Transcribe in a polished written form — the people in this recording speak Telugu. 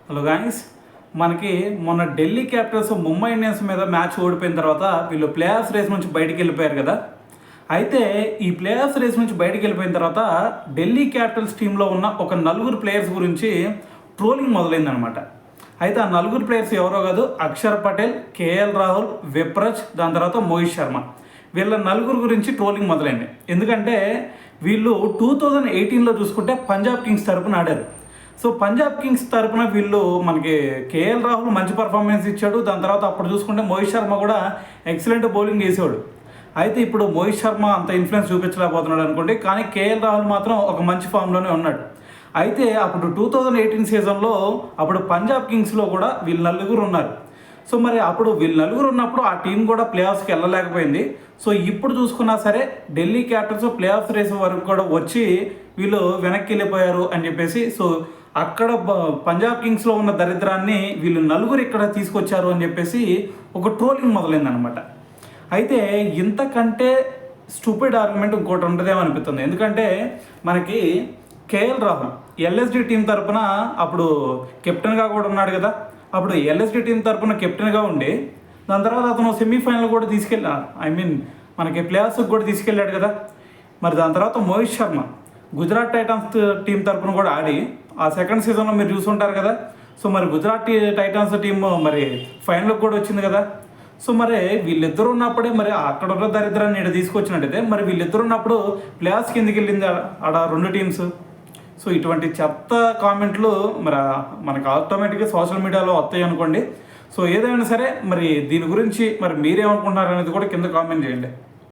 హలో గాయస్, మనకి మొన్న ఢిల్లీ క్యాపిటల్స్ ముంబై ఇండియన్స్ మీద మ్యాచ్ ఓడిపోయిన తర్వాత వీళ్ళు ప్లే ఆఫ్ రేస్ నుంచి బయటికి వెళ్ళిపోయారు కదా. అయితే ఈ ప్లే ఆఫ్ రేస్ నుంచి బయటికి వెళ్ళిపోయిన తర్వాత ఢిల్లీ క్యాపిటల్స్ టీంలో ఉన్న ఒక నలుగురు ప్లేయర్స్ గురించి ట్రోలింగ్ మొదలైందనమాట. అయితే ఆ నలుగురు ప్లేయర్స్ ఎవరో కాదు, అక్షర్ పటేల్, కేఎల్ రాహుల్, విప్రజ్, దాని తర్వాత మోహిత్ శర్మ. వీళ్ళ నలుగురు గురించి ట్రోలింగ్ మొదలైంది. ఎందుకంటే వీళ్ళు 2018లో చూసుకుంటే పంజాబ్ కింగ్స్ తరపున ఆడారు. సో పంజాబ్ కింగ్స్ తరపున వీళ్ళు మనకి కేఎల్ రాహుల్ మంచి పర్ఫార్మెన్స్ ఇచ్చాడు. దాని తర్వాత అప్పుడు చూసుకుంటే మోహిత్ శర్మ కూడా ఎక్సలెంట్ బౌలింగ్ వేసేవాడు. అయితే ఇప్పుడు మోహిత్ శర్మ అంత ఇన్ఫ్లుయెన్స్ చూపించలేకపోతున్నాడు అనుకోండి, కానీ కేఎల్ రాహుల్ మాత్రం ఒక మంచి ఫామ్లోనే ఉన్నాడు. అయితే అప్పుడు 2018 సీజన్లో అప్పుడు పంజాబ్ కింగ్స్లో కూడా వీళ్ళు నలుగురు ఉన్నారు. సో మరి అప్పుడు వీళ్ళు నలుగురు ఉన్నప్పుడు ఆ టీం కూడా ప్లే ఆఫ్స్కి వెళ్ళలేకపోయింది. సో ఇప్పుడు చూసుకున్నా సరే Delhi Capitals playoff race వరకు కూడా వచ్చి వీళ్ళు వెనక్కి వెళ్ళిపోయారు అని చెప్పేసి, సో అక్కడ పంజాబ్ కింగ్స్లో ఉన్న దరిద్రాన్ని వీళ్ళు నలుగురు ఇక్కడ తీసుకొచ్చారు అని చెప్పేసి ఒక ట్రోలింగ్ మొదలైందనమాట. అయితే ఇంతకంటే స్టూపిడ్ ఆర్గ్యుమెంట్ ఇంకోటి ఉండదేమో అనిపిస్తుంది. ఎందుకంటే మనకి కేఎల్ రాహుల్ ఎల్ఎస్డి టీం తరపున అప్పుడు కెప్టెన్గా కూడా ఉన్నాడు కదా. అప్పుడు ఎల్ఎస్డి టీం తరపున కెప్టెన్గా ఉండి దాని తర్వాత అతను సెమీఫైనల్ కూడా మనకి ప్లే ఆఫ్స్కి కూడా తీసుకెళ్ళాడు కదా. మరి దాని తర్వాత మోహిత్ శర్మ గుజరాత్ టైటాన్స్ టీం తరపున కూడా ఆడి ఆ సెకండ్ సీజన్లో మీరు చూసుంటారు కదా. సో మరి గుజరాత్ టైటాన్స్ టీం మరి ఫైనల్కి కూడా వచ్చింది కదా. సో మరి వీళ్ళిద్దరు ఉన్నప్పుడే మరి అక్కడ ఉన్న దరిద్రాన్ని ఇక్కడ తీసుకొచ్చినట్టయితే మరి వీళ్ళిద్దరు ఉన్నప్పుడు ప్లే ఆఫ్స్ కిందకి వెళ్ళింది ఆడ రెండు టీమ్స్. సో ఇటువంటి చెత్త కామెంట్లు మరి మనకు ఆటోమేటిక్గా సోషల్ మీడియాలో వస్తాయి అనుకోండి. సో ఏదైనా సరే మరి దీని గురించి మరి మీరేమనుకుంటున్నారు అనేది కూడా కింద కామెంట్ చేయండి.